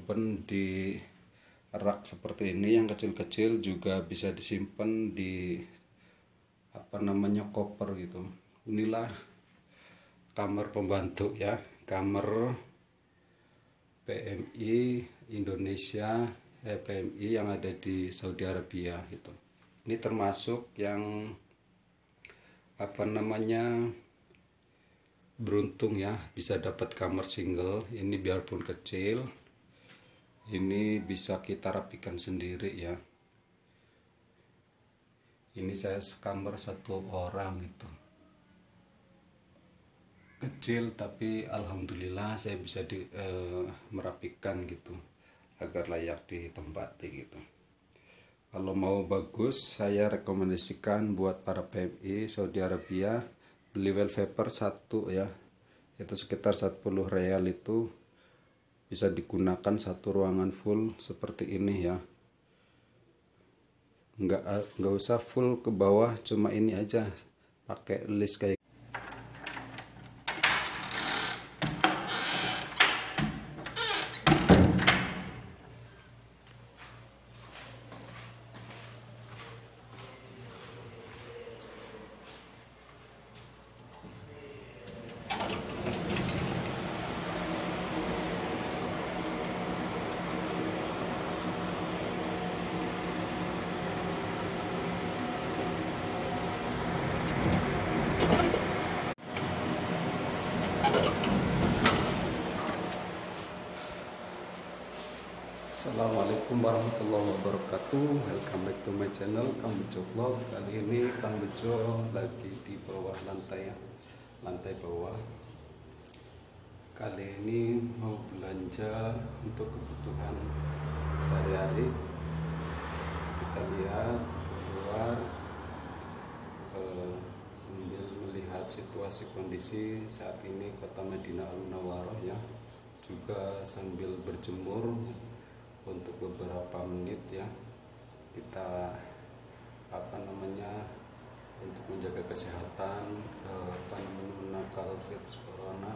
disimpan di rak seperti ini. Yang kecil-kecil juga bisa disimpan di koper gitu. Inilah kamar pembantu ya, kamar PMI Indonesia, PMI yang ada di Saudi Arabia gitu. Ini termasuk yang beruntung ya, bisa dapat kamar single. Ini biarpun kecil, ini bisa kita rapikan sendiri ya. Ini saya sekamar 1 orang itu, kecil tapi alhamdulillah saya bisa merapikan gitu agar layak ditempati gitu. Kalau mau bagus, saya rekomendasikan buat para PMI Saudi Arabia beli wallpaper 1 ya, itu sekitar 10 real. Itu bisa digunakan 1 ruangan full seperti ini ya. Nggak usah full ke bawah, cuma ini aja pakai list kayak. Assalamualaikum warahmatullahi wabarakatuh. Welcome back to my channel Kang Bejo Vlog. Kali ini Kang Bejo lagi di bawah lantai ya, lantai bawah. Kali ini mau belanja untuk kebutuhan sehari-hari. Kita lihat keluar sambil melihat situasi kondisi saat ini Kota Madinah Al Munawwaroh ya, juga sambil berjemur untuk beberapa menit ya. Kita untuk menjaga kesehatan, menangkal virus corona.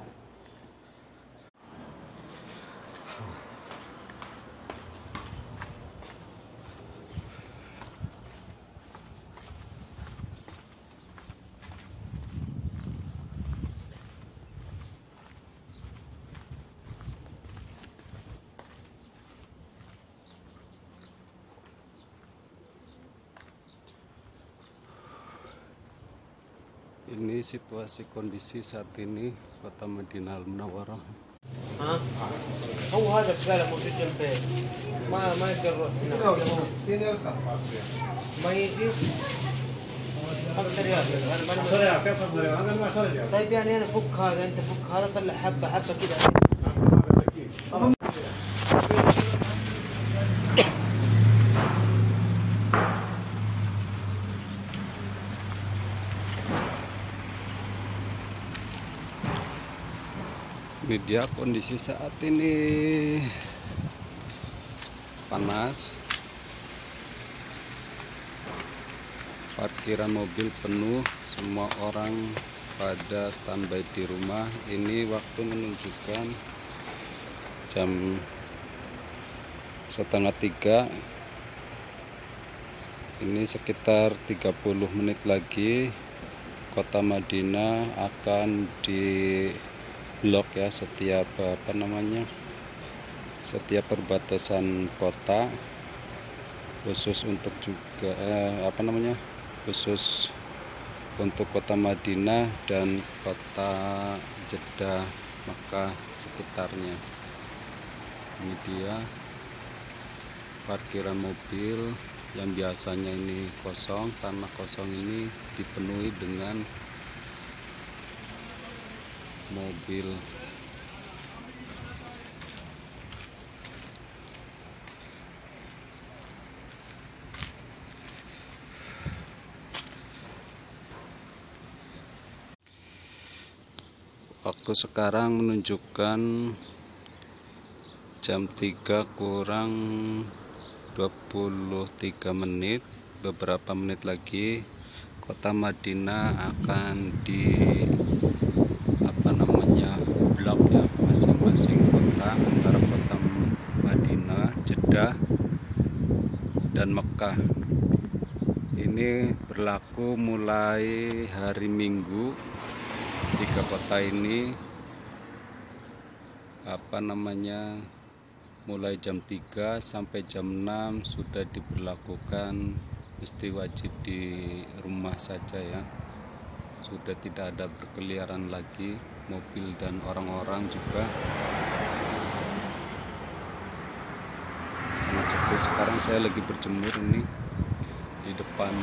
Ini situasi kondisi saat ini Kota Madinah Al Munawwaroh. هو هذا فعلا موجود جنبه ما يقدر يروح ما يجي 5 ريال. طيب يعني انا فك هذا، انت فك هذا، طلع حبه حبه كذا. Ini dia kondisi saat ini, panas, parkiran mobil penuh, semua orang pada standby di rumah. Ini waktu menunjukkan jam 2:30. Ini sekitar 30 menit lagi Kota Madinah akan di blok ya, setiap setiap perbatasan kota, khusus untuk juga khusus untuk Kota Madinah dan Kota Jeddah, Mekah sekitarnya. Ini dia parkiran mobil yang biasanya ini kosong, tanah kosong ini dipenuhi dengan mobil. Waktu sekarang menunjukkan jam 3 kurang 23 menit. Beberapa menit lagi Kota Madinah akan di blok ya, masing-masing kota antara Kota Madinah Jeddah dan Mekah. Ini berlaku mulai hari Minggu. 3 kota ini mulai jam 3 sampai jam 6 sudah diberlakukan mesti wajib di rumah saja ya. Sudah tidak ada berkeliaran lagi mobil dan orang-orang juga. Sangat sepi. Sekarang saya lagi berjemur ini di depan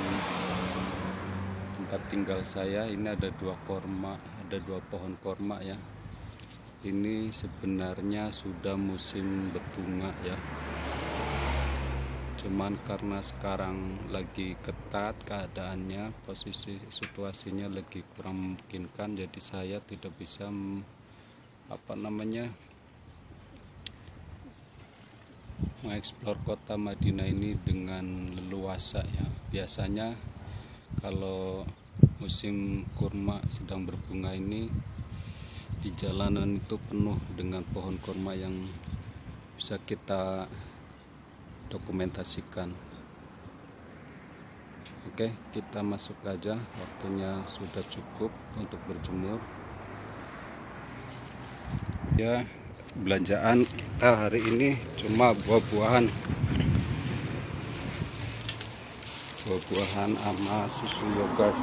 tempat tinggal saya. Ini ada 2 pohon korma ya. Ini sebenarnya sudah musim berbunga ya. Cuman karena sekarang lagi ketat keadaannya, posisi situasinya lagi kurang memungkinkan, jadi saya tidak bisa mengeksplor kota Madinah ini dengan leluasa ya. Biasanya kalau musim kurma sedang berbunga ini, di jalanan itu penuh dengan pohon kurma yang bisa kita dokumentasikan. Oke, kita masuk aja, waktunya sudah cukup untuk berjemur ya. Belanjaan kita hari ini cuma buah-buahan sama susu yogurt.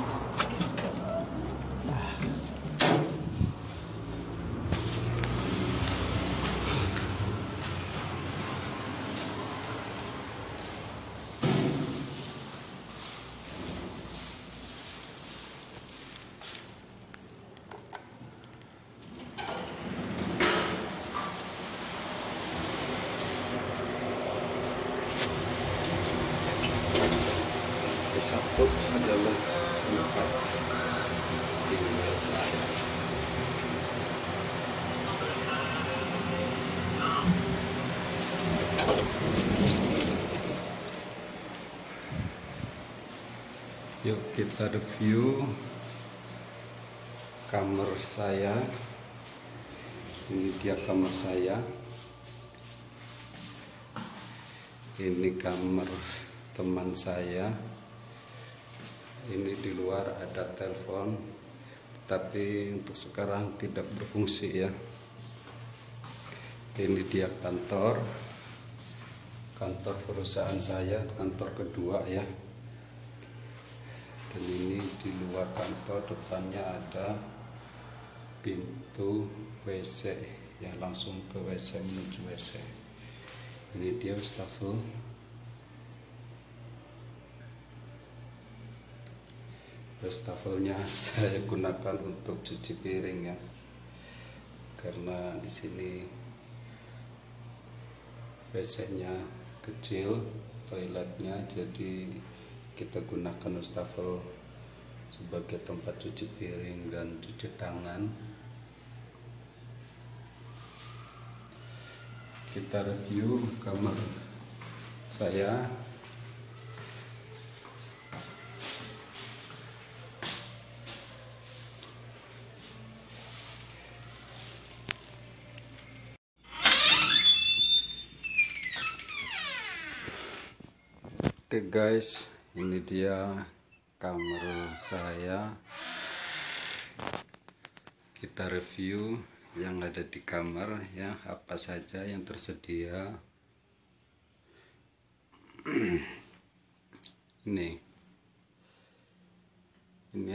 Sabtu adalah tempat tinggal saya. Yuk kita review kamar saya. Ini dia kamar saya. Ini kamar teman saya. Ini di luar ada telepon, tapi untuk sekarang tidak berfungsi ya. Ini dia kantor perusahaan saya, kantor kedua ya. Dan ini di luar kantor, depannya ada pintu WC ya, langsung ke WC, menuju WC. Ini dia wastafel. Wastafelnya saya gunakan untuk cuci piring ya, karena di sini WC-nya kecil, toiletnya, jadi kita gunakan wastafel sebagai tempat cuci piring dan cuci tangan. Kita review kamar saya. Oke guys, ini dia kamar saya. Kita review yang ada di kamar ya, apa saja yang tersedia. Ini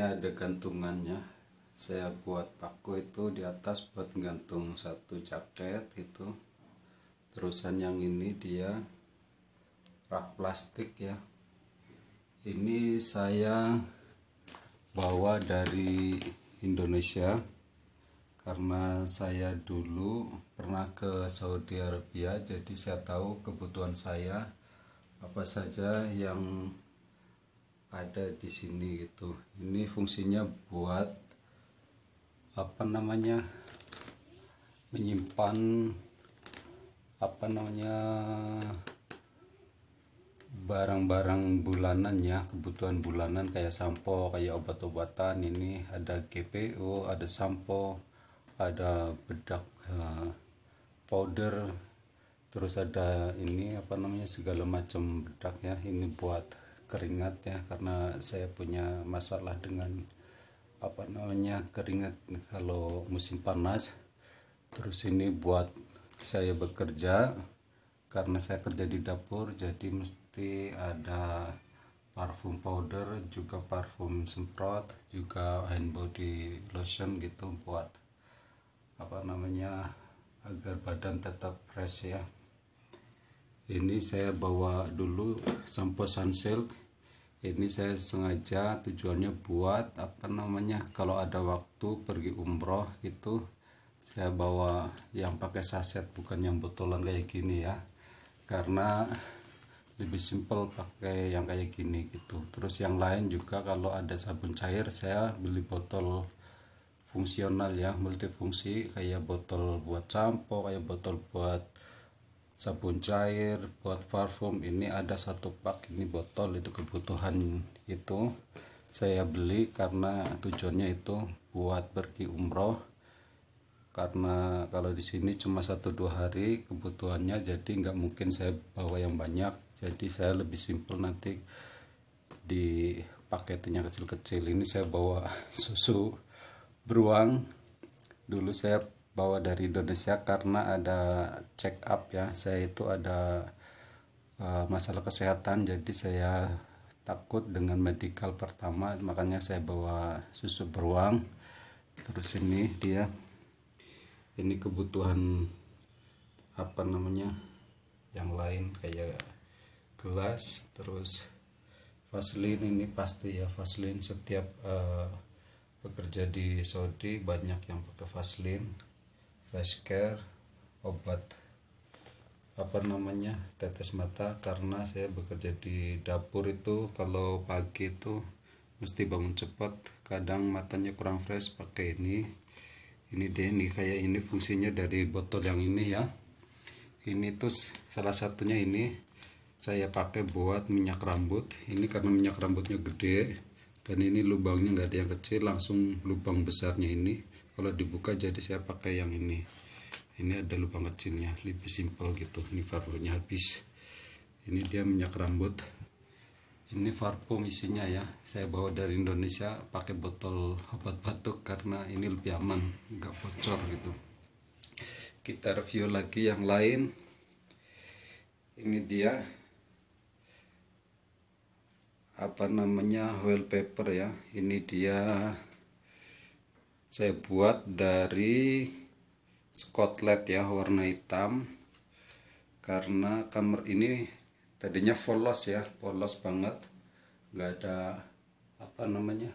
ada gantungannya. Saya buat paku itu di atas buat gantung satu jaket itu. Terusan yang ini dia rak plastik ya. Ini saya bawa dari Indonesia karena saya dulu pernah ke Saudi Arabia, jadi saya tahu kebutuhan saya apa saja yang ada di sini gitu. Ini fungsinya buat menyimpan barang-barang bulanan ya, kebutuhan bulanan kayak sampo, kayak obat-obatan. Ini ada GPO, ada sampo, ada bedak powder, Terus ada ini apa namanya, segala macam bedak ya, ini buat keringat ya, karena saya punya masalah dengan apa namanya keringat kalau musim panas. Terus ini buat saya bekerja, karena saya kerja di dapur, jadi mesti ada parfum powder, juga parfum semprot, juga hand body lotion gitu, buat apa namanya agar badan tetap fresh ya. Ini saya bawa dulu sampo Sunsilk. Ini saya sengaja tujuannya buat apa namanya, kalau ada waktu pergi umroh gitu, saya bawa yang pakai saset, bukan yang botolan kayak gini ya, karena lebih simple pakai yang kayak gini gitu. Terus yang lain juga, kalau ada sabun cair saya beli botol fungsional ya, multifungsi, kayak botol buat sampo, kayak botol buat sabun cair, buat parfum. Ini ada satu pak, ini botol, itu kebutuhan itu saya beli karena tujuannya itu buat pergi umroh, karena kalau di sini cuma 1-2 hari kebutuhannya, jadi nggak mungkin saya bawa yang banyak, jadi saya lebih simple nanti di paketin yang kecil-kecil. Ini saya bawa susu beruang, dulu saya bawa dari Indonesia karena ada check up ya, saya itu ada masalah kesehatan, jadi saya takut dengan medical pertama, makanya saya bawa susu beruang. Terus ini dia, ini kebutuhan apa namanya yang lain kayak gelas. Terus Vaseline, ini pasti ya Vaseline, setiap bekerja di Saudi banyak yang pakai Vaseline. Fresh care, obat apa namanya tetes mata, karena saya bekerja di dapur itu kalau pagi itu mesti bangun cepat, kadang matanya kurang fresh pakai ini deh, ini kayak ini fungsinya dari botol yang ini ya. Ini tuh salah satunya, ini saya pakai buat minyak rambut. Ini karena minyak rambutnya gede dan ini lubangnya nggak ada yang kecil, langsung lubang besarnya ini kalau dibuka, jadi saya pakai yang ini ada lubang kecilnya, lebih simple gitu. Ini parfumnya habis, ini dia minyak rambut, ini parfum isinya ya, saya bawa dari Indonesia pakai botol obat batuk karena ini lebih aman, nggak bocor gitu. Kita review lagi yang lain. Ini dia apa namanya wallpaper ya, ini dia saya buat dari Scotland ya, warna hitam, karena kamar ini tadinya polos ya, polos banget, nggak ada apa namanya,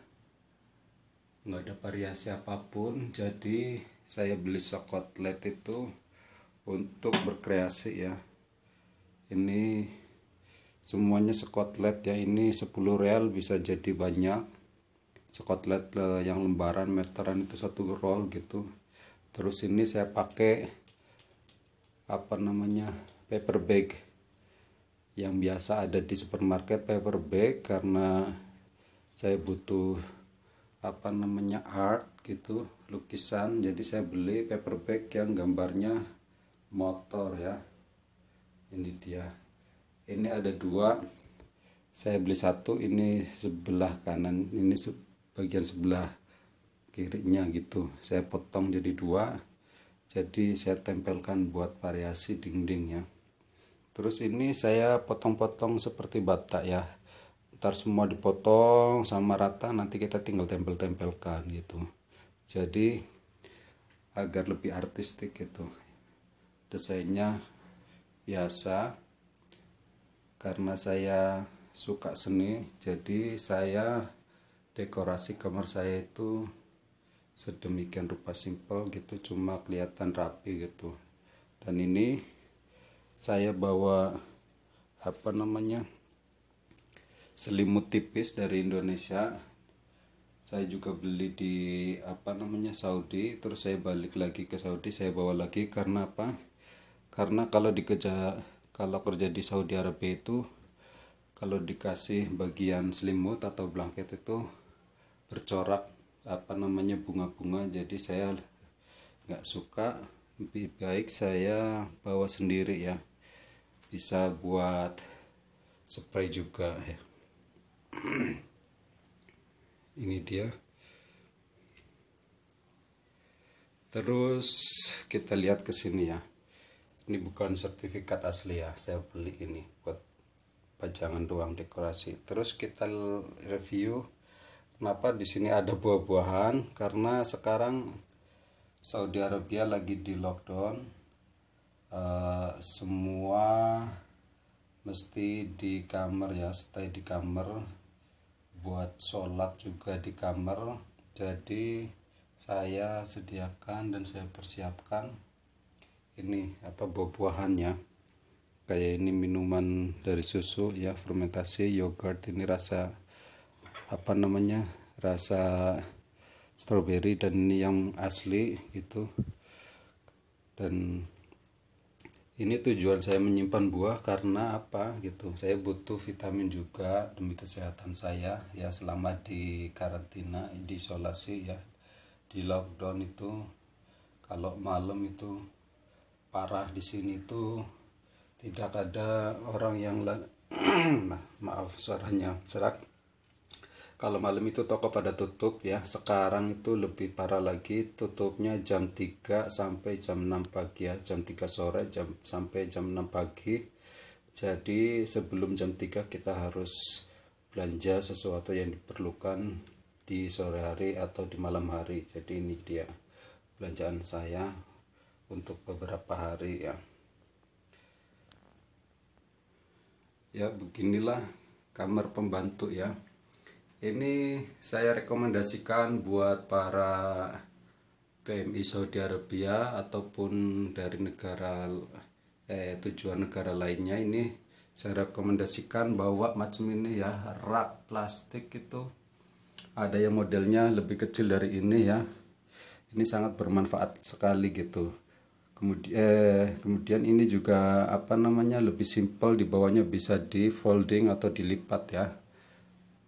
nggak ada variasi apapun, jadi saya beli Scotland itu untuk berkreasi ya. Ini semuanya Scotland ya, ini 10 real bisa jadi banyak. Scotland yang lembaran meteran itu 1 roll gitu. Terus ini saya pakai apa namanya paper bag yang biasa ada di supermarket, paper bag, karena saya butuh apa namanya art gitu, lukisan, jadi saya beli paper bag yang gambarnya motor ya. Ini dia, ini ada 2, saya beli 1, ini sebelah kanan, ini bagian sebelah kirinya gitu, saya potong jadi 2, jadi saya tempelkan buat variasi dinding ya. Terus ini saya potong-potong seperti batak ya, ntar semua dipotong sama rata, nanti kita tinggal tempel-tempelkan gitu, jadi agar lebih artistik gitu. Desainnya biasa, karena saya suka seni, jadi saya dekorasi kamar saya itu sedemikian rupa, simple gitu, cuma kelihatan rapi gitu. Dan ini saya bawa apa namanya selimut tipis dari Indonesia, saya juga beli di apa namanya Saudi, terus saya balik lagi ke Saudi, saya bawa lagi. Karena apa? Karena kalau kerja di Saudi Arabia itu, kalau dikasih bagian selimut atau blanket itu bercorak apa namanya bunga-bunga, jadi saya nggak suka. lebih baik saya bawa sendiri ya, bisa buat spray juga ya. Ini dia. Terus kita lihat ke sini ya. Ini bukan sertifikat asli ya, saya beli ini buat pajangan doang, dekorasi. Terus kita review kenapa di sini ada buah-buahan, karena sekarang Saudi Arabia lagi di lockdown. Semua mesti di kamar ya, stay di kamar, buat sholat juga di kamar. Jadi saya sediakan dan saya persiapkan ini buah-buahannya, kayak ini minuman dari susu ya, fermentasi yogurt. Ini rasa rasa strawberry, dan ini yang asli gitu. Dan ini tujuan saya menyimpan buah karena apa gitu, saya butuh vitamin juga demi kesehatan saya ya, selama di karantina, di isolasi ya, di lockdown itu. Kalau malam itu parah di sini tuh, tidak ada orang yang maaf suaranya serak. Kalau malam itu toko pada tutup ya. Sekarang itu lebih parah lagi, tutupnya jam 3 sampai jam 6 pagi ya, jam 3 sore sampai jam 6 pagi. Jadi sebelum jam 3 kita harus belanja sesuatu yang diperlukan di sore hari atau di malam hari. Jadi ini dia belanjaan saya untuk beberapa hari ya. Ya beginilah kamar pembantu ya. Ini saya rekomendasikan buat para PMI Saudi Arabia ataupun dari tujuan negara lainnya. Ini saya rekomendasikan bawa macam ini ya, rak plastik itu. Ada yang modelnya lebih kecil dari ini ya. Ini sangat bermanfaat sekali gitu. Kemudian ini juga lebih simpel, dibawanya bisa di folding atau dilipat ya.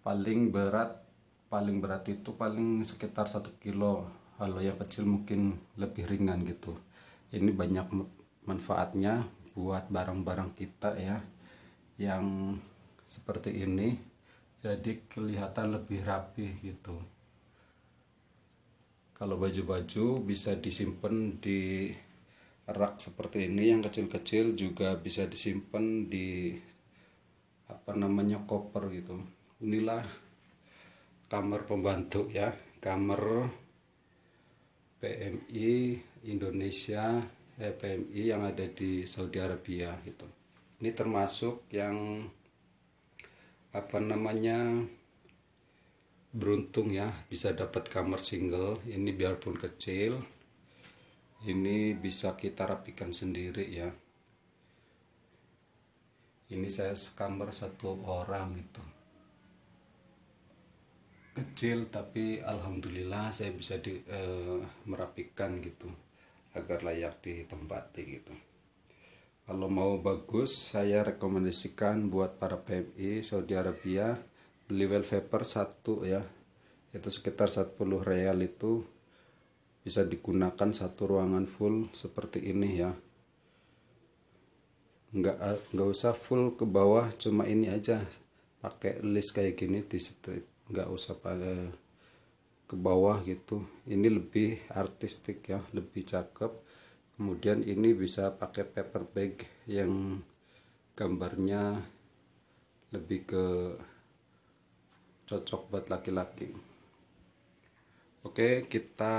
Paling berat itu paling sekitar 1 kilo. Kalau yang kecil mungkin lebih ringan gitu. Ini banyak manfaatnya buat barang-barang kita ya, yang seperti ini. Jadi kelihatan lebih rapi gitu. Kalau baju-baju bisa disimpan di rak seperti ini, yang kecil-kecil juga bisa disimpan di koper gitu. Inilah kamar pembantu ya, kamar PMI Indonesia, PMI yang ada di Saudi Arabia gitu. Ini termasuk yang beruntung ya, bisa dapat kamar single. Ini biarpun kecil, ini bisa kita rapikan sendiri ya. Ini saya sekamar 1 orang itu, kecil tapi alhamdulillah saya bisa merapikan gitu agar layak ditempati gitu. Kalau mau bagus, saya rekomendasikan buat para PMI Saudi Arabia beli wallpaper 1 ya, itu sekitar 10 real. Itu bisa digunakan 1 ruangan full seperti ini ya. Nggak usah full ke bawah, cuma ini aja, pakai list kayak gini di strip, nggak usah pakai ke bawah gitu. Ini lebih artistik ya, lebih cakep. Kemudian ini bisa pakai paper bag yang gambarnya lebih ke cocok buat laki-laki. Oke, kita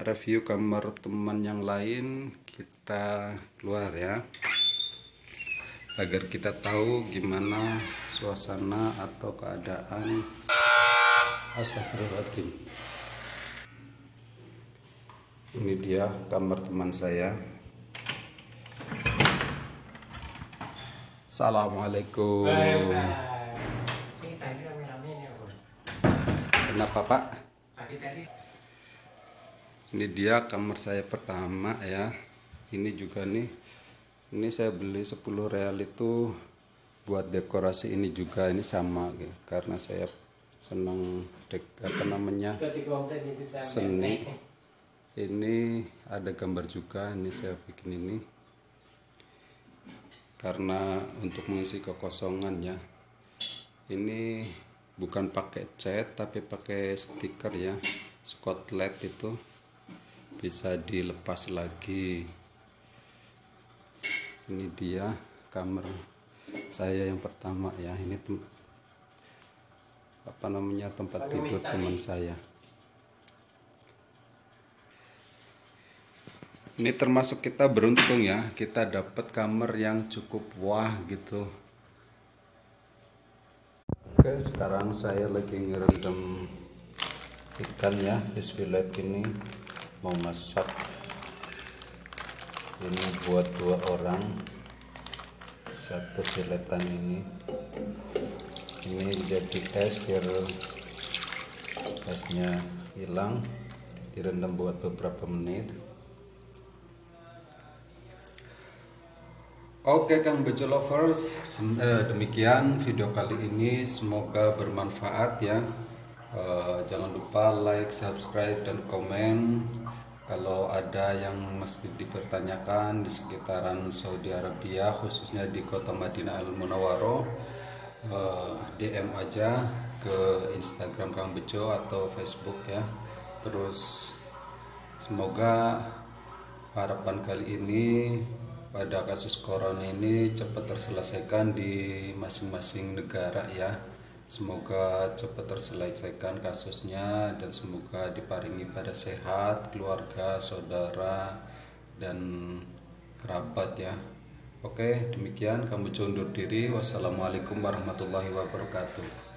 review kamar teman yang lain. Kita keluar ya, agar kita tahu gimana suasana atau keadaan. Astagfirullahaladzim. Ini dia kamar teman saya. Assalamualaikum. Kenapa Pak? Ini dia kamar saya pertama ya. Ini juga nih, ini saya beli 10 real itu buat dekorasi. Ini juga ini sama gitu, karena saya senang seni. Ini ada gambar juga, ini saya bikin ini karena untuk mengisi kekosongan ya. Ini bukan pakai cat tapi pakai stiker ya, Scotland itu bisa dilepas lagi. Ini dia kamar saya yang pertama ya. Ini tempat tidur teman saya. Ini termasuk kita beruntung ya, kita dapat kamar yang cukup wah gitu. Oke, sekarang saya lagi ngerendam ikan ya, fish fillet ini mau masak. Ini buat 2 orang, 1 filetan ini jadi es biar esnya hilang, direndam buat beberapa menit. Oke Kang Bejo Lovers, demikian video kali ini, semoga bermanfaat ya. Jangan lupa like, subscribe, dan komen. Kalau ada yang mesti dipertanyakan di sekitaran Saudi Arabia, khususnya di kota Madinah Al Munawwaroh, DM aja ke Instagram Kang Bejo atau Facebook ya. Terus semoga harapan kali ini pada kasus corona ini cepat terselesaikan di masing-masing negara ya. Semoga cepat terselesaikan kasusnya dan semoga diparingi pada sehat keluarga, saudara, dan kerabat ya. Oke, demikian kami undur diri. Wassalamualaikum warahmatullahi wabarakatuh.